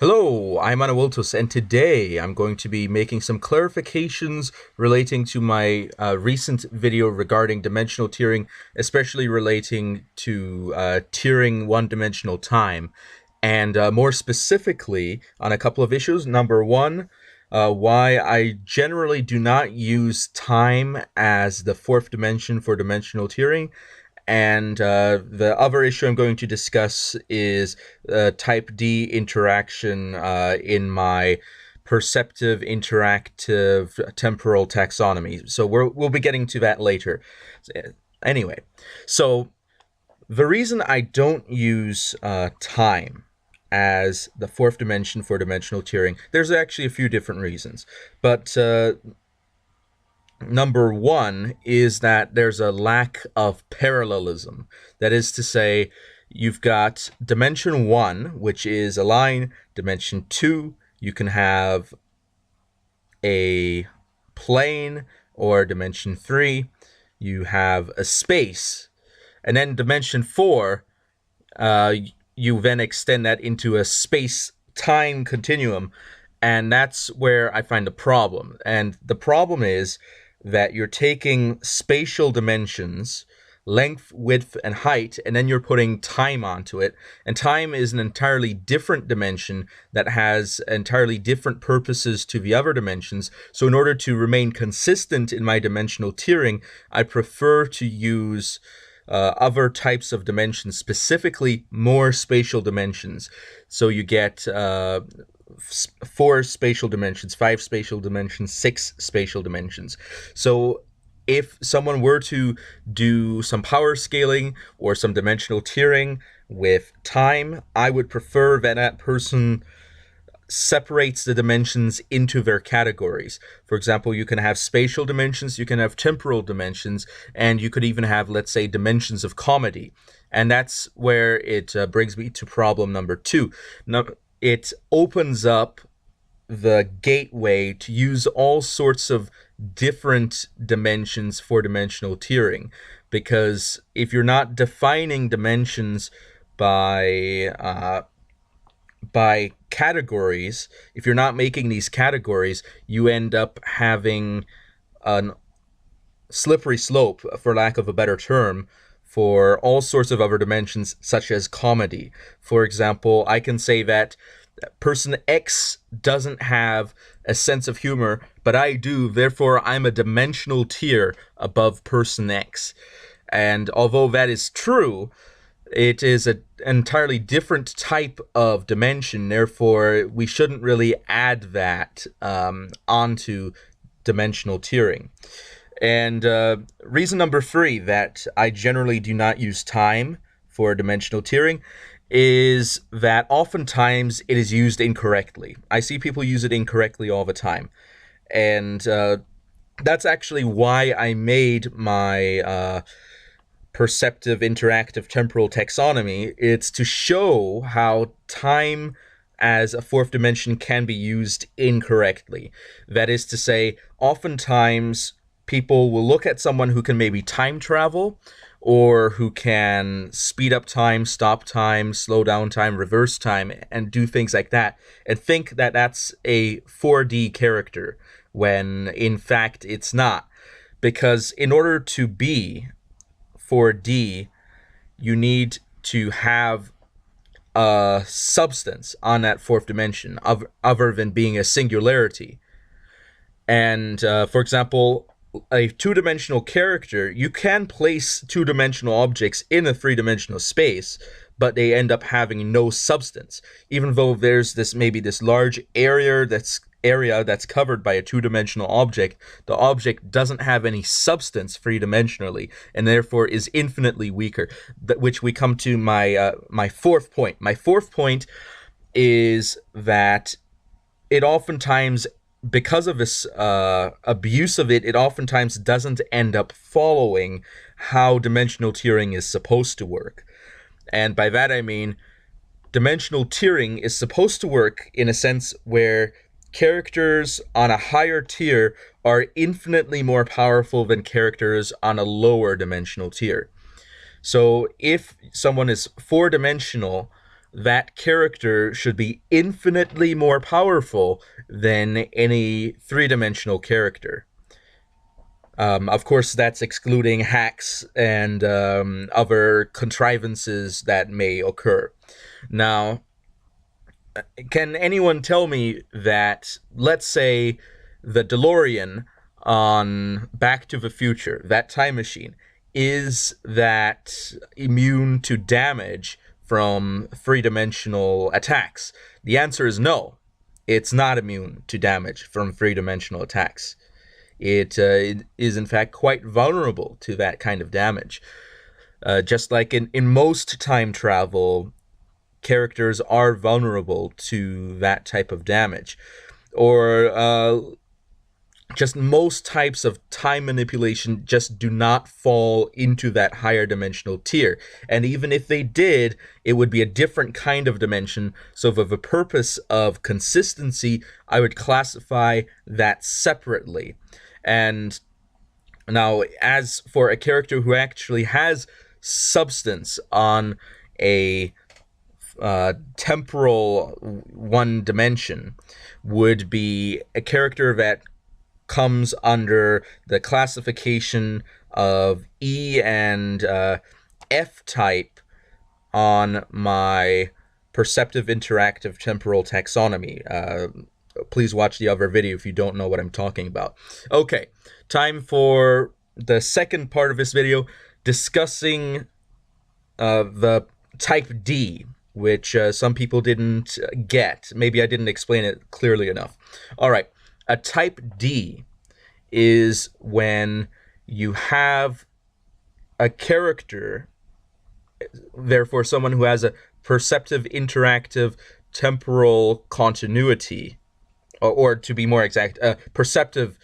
Hello, I'm Anawiltus, and today I'm going to be making some clarifications relating to my recent video regarding dimensional tiering, especially relating to tiering one-dimensional time, and more specifically on a couple of issues. Number one, why I generally do not use time as the fourth dimension for dimensional tiering, and the other issue I'm going to discuss is type D interaction in my perceptive interactive temporal taxonomy. So we'll be getting to that later. Anyway, so the reason I don't use time as the fourth dimension for dimensional tiering, there's actually a few different reasons. But number one is that there's a lack of parallelism. That is to say, you've got dimension one, which is a line. Dimension two, you can have a plane, or dimension three, you have a space. And then dimension four, you then extend that into a space-time continuum. And that's where I find the problem. And the problem is that you're taking spatial dimensions, length, width, and height, and then you're putting time onto it. And time is an entirely different dimension that has entirely different purposes to the other dimensions. So in order to remain consistent in my dimensional tiering, I prefer to use other types of dimensions, specifically more spatial dimensions. So you get 4 spatial dimensions, 5 spatial dimensions, 6 spatial dimensions. So if someone were to do some power scaling or some dimensional tiering with time, I would prefer that that person separates the dimensions into their categories. For example, you can have spatial dimensions, you can have temporal dimensions, and you could even have, let's say, dimensions of comedy. And that's where it brings me to problem number 2. Now, it opens up the gateway to use all sorts of different dimensions for dimensional tiering, because if you're not defining dimensions by categories, if you're not making these categories, you end up having a slippery slope, for lack of a better term, for all sorts of other dimensions, such as comedy. For example, I can say that person X doesn't have a sense of humor, but I do, therefore I'm a dimensional tier above person X. And although that is true, it is an entirely different type of dimension, therefore we shouldn't really add that onto dimensional tiering. And reason number 3 that I generally do not use time for dimensional tiering is that oftentimes it is used incorrectly. I see people use it incorrectly all the time. And that's actually why I made my perceptive interactive temporal taxonomy. It's to show how time as a fourth dimension can be used incorrectly. That is to say, oftentimes people will look at someone who can maybe time travel, or who can speed up time, stop time, slow down time, reverse time, and do things like that, and think that that's a 4D character, when in fact it's not. Because in order to be 4D, you need to have a substance on that fourth dimension, other than being a singularity. And for example, a two-dimensional character, you can place two-dimensional objects in a three-dimensional space, but they end up having no substance. Even though there's maybe this large area that's covered by a two-dimensional object, the object doesn't have any substance three-dimensionally, and therefore is infinitely weaker. Which we come to my fourth point. My fourth point is that it oftentimes, because of this abuse of it, it oftentimes doesn't end up following how dimensional tiering is supposed to work. And by that I mean, dimensional tiering is supposed to work in a sense where characters on a higher tier are infinitely more powerful than characters on a lower dimensional tier. So if someone is 4-dimensional, that character should be infinitely more powerful than any three-dimensional character. Of course, that's excluding hacks and other contrivances that may occur. Now, can anyone tell me that, let's say, the DeLorean on Back to the Future, that time machine, is that immune to damage from three-dimensional attacks? The answer is no. It's not immune to damage from three-dimensional attacks. It is, in fact, quite vulnerable to that kind of damage. Just like in most time travel, characters are vulnerable to that type of damage. Or just most types of time manipulation just do not fall into that higher dimensional tier. And even if they did, it would be a different kind of dimension. So for the purpose of consistency, I would classify that separately. And now, as for a character who actually has substance on a temporal one dimension, would be a character that comes under the classification of E and F type on my perceptive interactive temporal taxonomy. Please watch the other video if you don't know what I'm talking about. Okay, time for the second part of this video, discussing the type D, which some people didn't get. Maybe I didn't explain it clearly enough. All right. A type D is when you have a character, therefore someone who has a perceptive, interactive, temporal continuity, or to be more exact, perceptive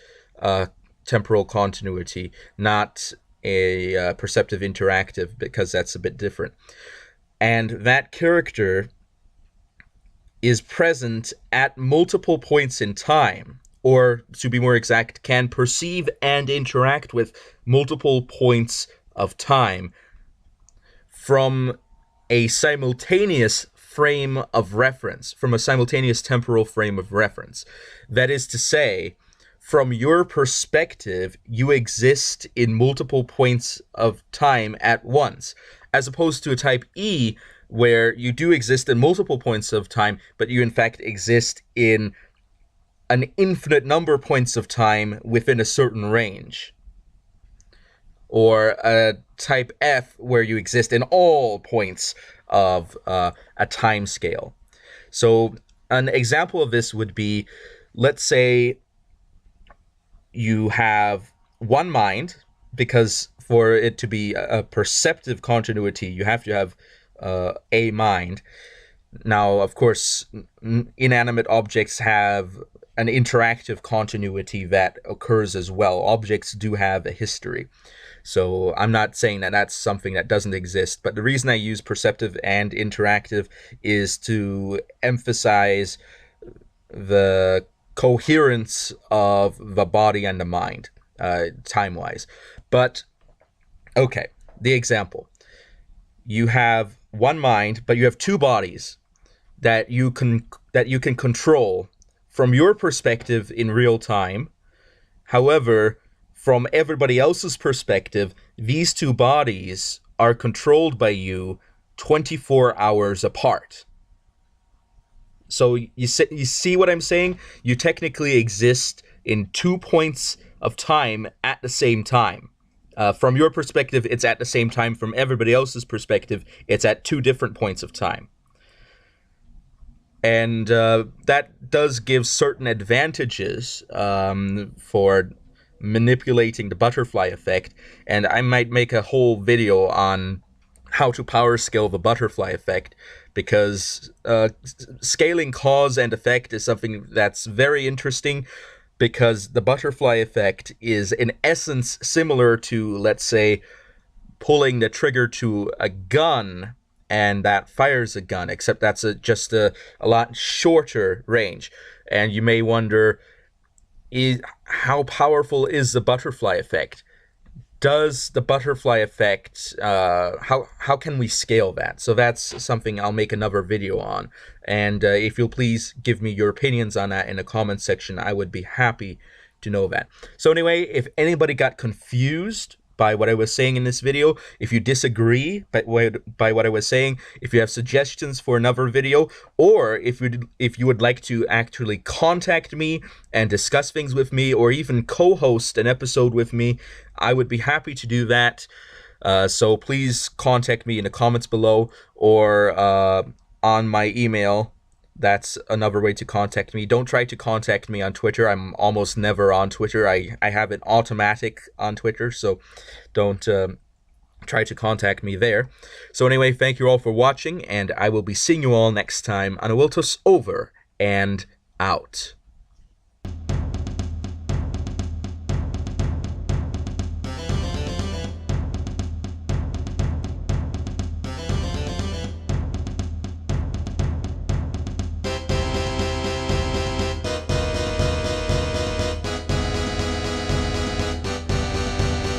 temporal continuity, not a perceptive interactive, because that's a bit different. And that character is present at multiple points in time, or to be more exact, can perceive and interact with multiple points of time from a simultaneous frame of reference, from a simultaneous temporal frame of reference. That is to say, from your perspective, you exist in multiple points of time at once, as opposed to a type E, where you do exist in multiple points of time, but you in fact exist in an infinite number of points of time within a certain range. Or a type F, where you exist in all points of a time scale. So an example of this would be, let's say you have one mind, because for it to be a perceptive continuity, you have to have a mind. Now, of course, inanimate objects have an interactive continuity that occurs as well. Objects do have a history. So I'm not saying that that's something that doesn't exist, but the reason I use perceptive and interactive is to emphasize the coherence of the body and the mind, time-wise. But, okay, the example. You have one mind, but you have two bodies that you can control from your perspective in real time. However, from everybody else's perspective, these two bodies are controlled by you 24 hours apart. So you see what I'm saying? You technically exist in 2 points of time at the same time. From your perspective, it's at the same time. From everybody else's perspective, it's at 2 different points of time. And that does give certain advantages for manipulating the butterfly effect. And I might make a whole video on how to power scale the butterfly effect, because scaling cause and effect is something that's very interesting, because the butterfly effect is in essence similar to, let's say, pulling the trigger to a gun and that fires a gun, except that's just a lot shorter range. And you may wonder, how powerful is the butterfly effect? does the butterfly effect, how can we scale that? So that's something I'll make another video on. And if you'll please give me your opinions on that in the comment section, I would be happy to know that. So anyway, if anybody got confused by what I was saying in this video, if you disagree by what I was saying, if you have suggestions for another video, or if you would like to actually contact me and discuss things with me, or even co-host an episode with me, I would be happy to do that. So please contact me in the comments below, or on my email. That's another way to contact me. Don't try to contact me on Twitter. I'm almost never on Twitter. I have it automatic on Twitter, so don't try to contact me there. So anyway, thank you all for watching, and I will be seeing you all next time on Awiltos over and out.